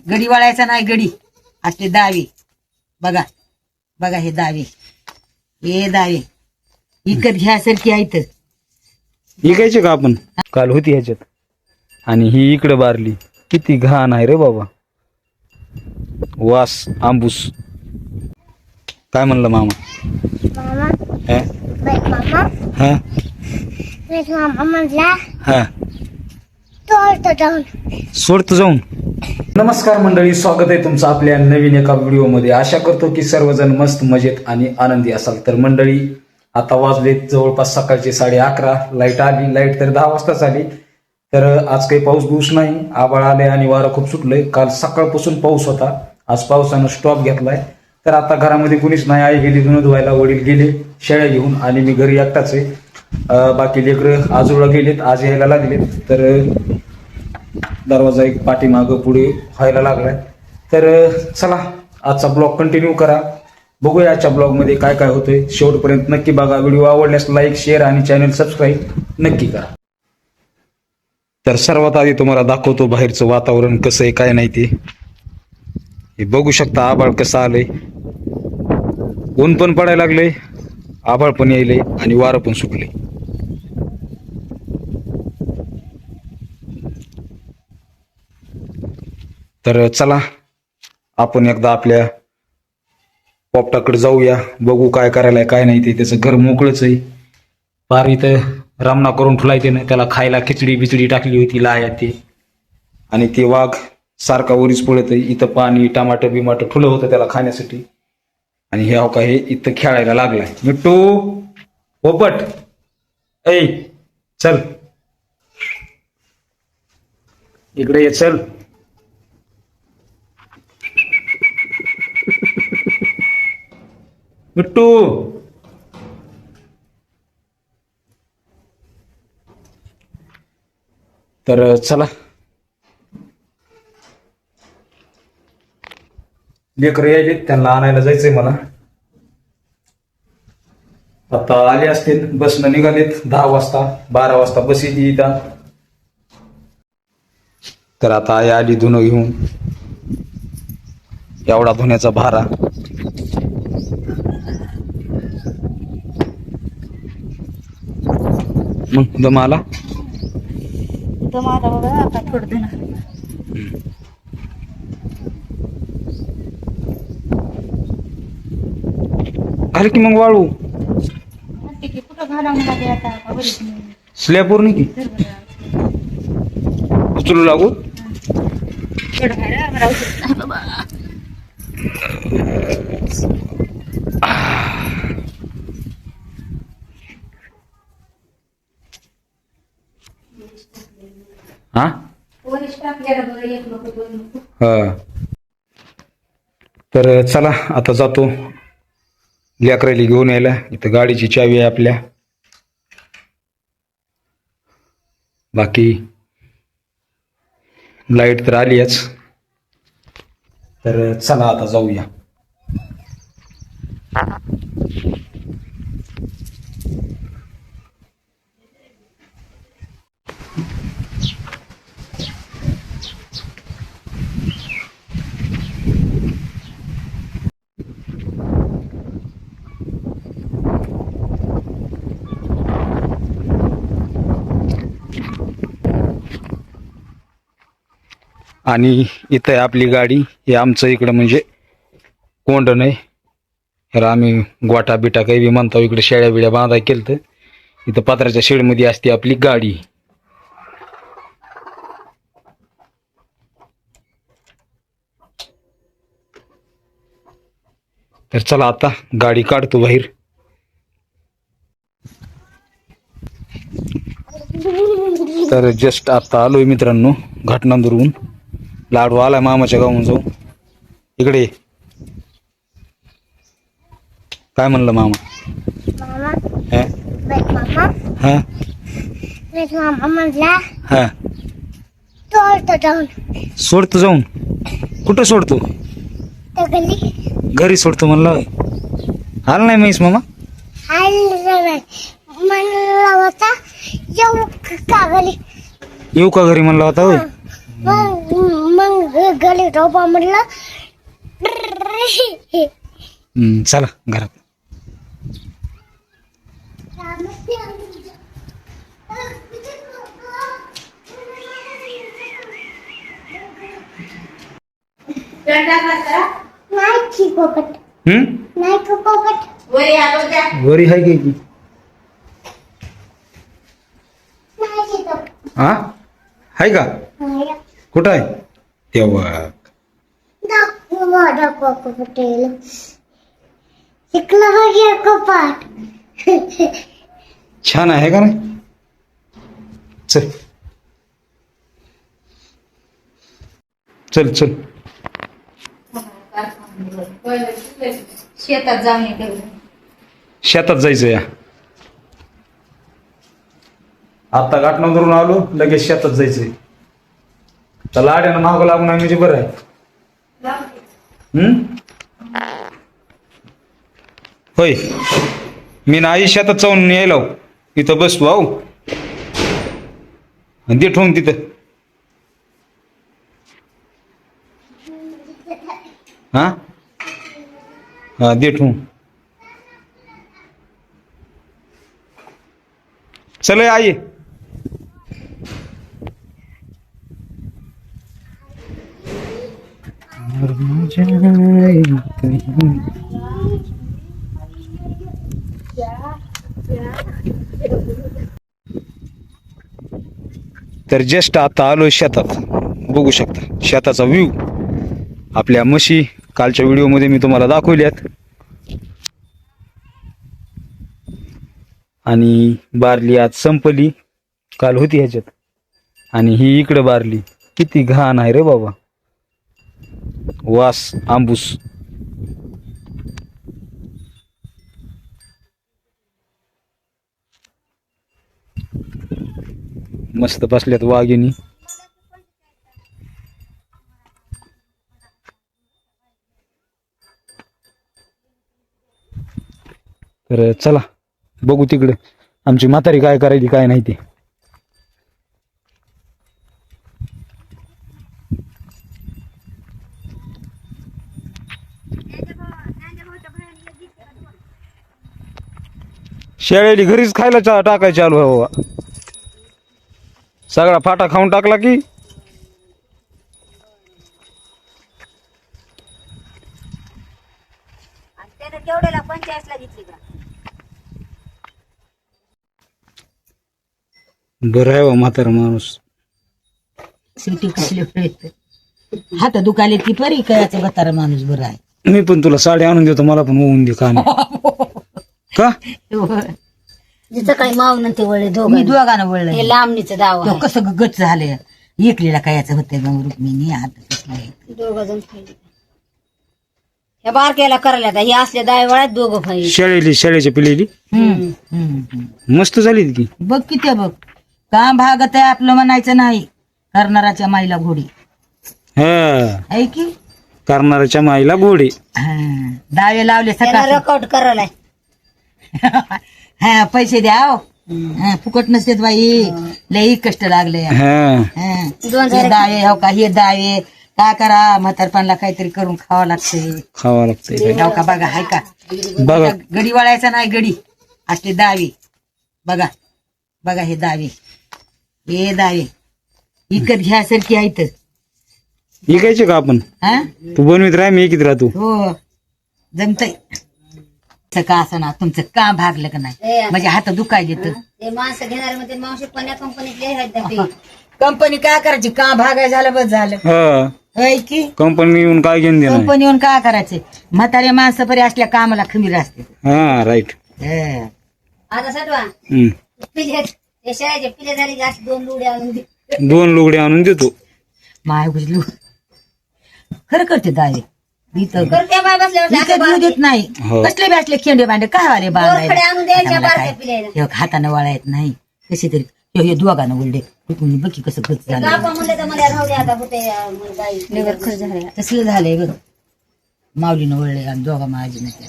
गडी वळायचा नाही, गडी असले दावे. बघा बघा, हे दावे, हे दावे इकत घ्यासारखी आहेत. इकायचे का आपण? काल होती ह्याच्यात आणि ही इकडे बारली. किती घाण आहे रे बाबा, वास आंबूस. काय म्हणलं मामा? मामा हा? मामा हा? मामा म्हणला हा, तो जाऊन सोडतो जाऊन. नमस्कार मंडळी, स्वागत आहे तुमचं आपल्या नवीन एका व्हिडिओमध्ये. आशा करतो की सर्वजण मस्त मजेत आणि आनंदी असाल. तर मंडळी, आता वाजले जवळपास सकाळचे 11:30. लाईट आली, लाईट तर 10 वाजताच आली. तर आज काही पाऊस बिऊस नाही, आभाळ आले आणि वारं खूप सुटलंय. काल सकाळपासून पाऊस होता, आज पावसानं स्टॉप घेतलाय. तर आता घरामध्ये कुणीच नाही, आई गेली धुणं धुवायला, वडील गेले शेळ्या घेऊन आणि मी घरी एकटाच आहे. बाकी लेकरं आजोळा गेलेत, आज यायला लागलेत. तर दरवाजा एक पाठीमागं पुढे व्हायला लागलाय. तर चला आजचा ब्लॉग कंटिन्यू करा, बघूया आजच्या ब्लॉग मध्ये काय काय होतंय. शेवटपर्यंत नक्की बघा. व्हिडिओ आवडल्यास लाईक, शेअर आणि चॅनल सबस्क्राईब नक्की करा. तर सर्वात आधी तुम्हाला दाखवतो बाहेरचं वातावरण कसं आहे काय नाही ते. हे बघू शकता, आभाळ कसं आलंय, ऊन पण पडायला लागलंय, आभाळ पण यायलंय आणि वारं पण सुटलंय. तर चला आपण एकदा आपल्या पोपटाकडे जाऊया, बघू काय करायला काय नाही ते. त्याचं घर मोकळंच आहे, फार इथं रामना करून ठुलायचे ना. त्याला खायला खिचडी बिचडी टाकली होती लाह्या ते, आणि ते वाघ सारखा वरीच पळत आहे. इथं पाणी टमाटर बिमाटर ठुलं होतं त्याला खाण्यासाठी. आणि हे हो का, हे इथं खेळायला लागलाय. मिट्टू पोपट, ऐ चल इकडे ये, चल. मिट्टू, तर चला लेकर यायले, त्यांना आणायला जायचंय मला. आता आले असतील, बसनं निघालेत 10 वाजता, 12 वाजता बस येते इथं. तर आता आई आली धुणं घेऊन, एवढा धुण्याचा भारा. मग दम आला तर माझा बघा आता थोडं देणार. आलं की मग वाळू कुठं घाला म्हणाले आता, बरीच नाही. स्लॅबवर नाही की उचलू लागू. एवढं घाला, आम्हाला औषध नाही बाबा. हा हा. तर चला आता जातो लेकराली घेऊन यायला. इथं गाडीची चावी आहे आपल्या. बाकी लाईट तर आलीच. तर चला आता जाऊया. आणि इथं आहे आपली गाडी. हे आमचं इकडं म्हणजे कोंड नाही, तर आम्ही गोठा बिटा काही बी म्हणतो. इकडे शेळ्या बिड्या बांधाय केलं तर इथं पत्राच्या शेडमध्ये असते आपली गाडी. तर चला आता गाडी काढतो बाहेर. तर जस्ट आता आलोय मित्रांनो घाटनांदूरहून. लाडू आलाय मामाच्या गावून जाऊ. इकडे काय म्हणलं मामा? मामा हा मामा हा मामा म्हणला हा, तो जाऊन सोडतो जाऊन. कुठं सोडतो? त्या गल्ली घरी सोडतो म्हणलं. आला नाही म्हैस मामा? म्हणला होता येऊ का गल्ली, येऊ का घरी म्हणला होता होय? मग गली टोपा म्हटलं चला घरात. नाही पोपट नाही पोपट वरी हाय की नाही हा हाय का कुठं आहे तेव्हा दाखवा पोपटेल शिकला बघ्या कपाट छान आहे का नाही. चल चल चल शेतात जाऊन येते. शेतात जायचं या. आता गाठणं धरून आलो लगेच शेतात जायचंय. तर लाड्यानं मागं लागून आहे म्हणजे बरं आहे. होय मी ना आई शेतात जाऊन यायला इथं बसतो आहो दे ठेवून तिथं. हा दे ठेवून. चल आई. तर जस्ट आता आलोय शेतात. बघू शकता शेताचा व्ह्यू. आपल्या म्हशी कालच्या व्हिडिओमध्ये मी तुम्हाला दाखवल्यात. आणि बारली आज संपली. काल होती ह्याच्यात. आणि ही इकडं बारली. किती घाण आहे रे बाबा. वास आंबूस. मस्त बसल्यात वाघिणी. तर चला बघू तिकडे आमची म्हातारी काय करायची काय नाही ते. शेळ्याली घरीच खायला टाकायची आलो बाबा. सगळा फाटा खाऊन टाकला की केवढ्याला 45 ला घेतली का. बरं आहे बा म्हातारा माणूस. सिटी कसली हात दुखाले ती परी कयाचं म्हातारा माणूस बरं आहे. मी पण तुला साडी आणून देतो मला पण होऊन दे का का. जिथं काही मावून ते वळले मी दोघं दोघांना वळलं. हे लांबणीचं दाव तो कसं गच झालं. एकलीला कायचं होतं मग रुक्मिणी हात कसले. दोघ जण खायले. ह्या बारक्याला करायला हे असल्या दावेवाळ्यात दोघं खायले. शेळ्याची पिलेली मस्त झाली की. बघ किती बघ काम भागत आहे आपलं म्हणायचं नाही. करणाराच्या माईला घोडी हा आहे की. करणाऱ्याच्या माईला गोडे. दावे लावले सकाळ रकआउट करायला हा पैसे द्या हो. फुकट नसतेत बाई. लई कष्ट लागले. दावे हो का हे दावे काय करा. म्हातारपणला काहीतरी करून खावं लागते. हो का बघा हाय का बघा गडी वळायचा नाही. गडी असले दावे बघा. बघा हे दावे. हे दावे इकत घ्यासारखी आहेत. इकायचे का आपण. हा तू बनवीत राह मी इकीत राहतो. हो जमतय. का असं ना तुमचं काम भागलं का नाही म्हणजे हात दुखायले तर. ते माणसं घेणार म्हणजे मावशी कोण्या कंपनीतले कंपनी काय करायची. काम भागाय झालं बस झालं. होय की. कंपनी येऊन काय घेऊन देणार. कंपनी येऊन काय करायचे. म्हातारे माणसं बरी असल्या कामाला खमीर असते. हा राईट. आता सटवा पिले ते शाळेचे पिले झाले की अशी 2 लुगडे आणून दे. 2 लुगडे आणून देतो. माय बुजलू खरं करते दावे. करते बाय बसल्यावर देत नाही. हो. कसले बी असले खेंडे भांडे काय वारे दोरखडे आणून द्यायच्या बारक्या पिल्याला. बांधायला हाताने वळा येत नाही. कशी तरी हे दोघांना उलडे बघी कसं गच झालं. बापा म्हणले तर मला राहू दे आता होते बाई खर्च झाले. तसलं झालंय बघ. माऊलीनं वळले आणि दोघा माझी नाही.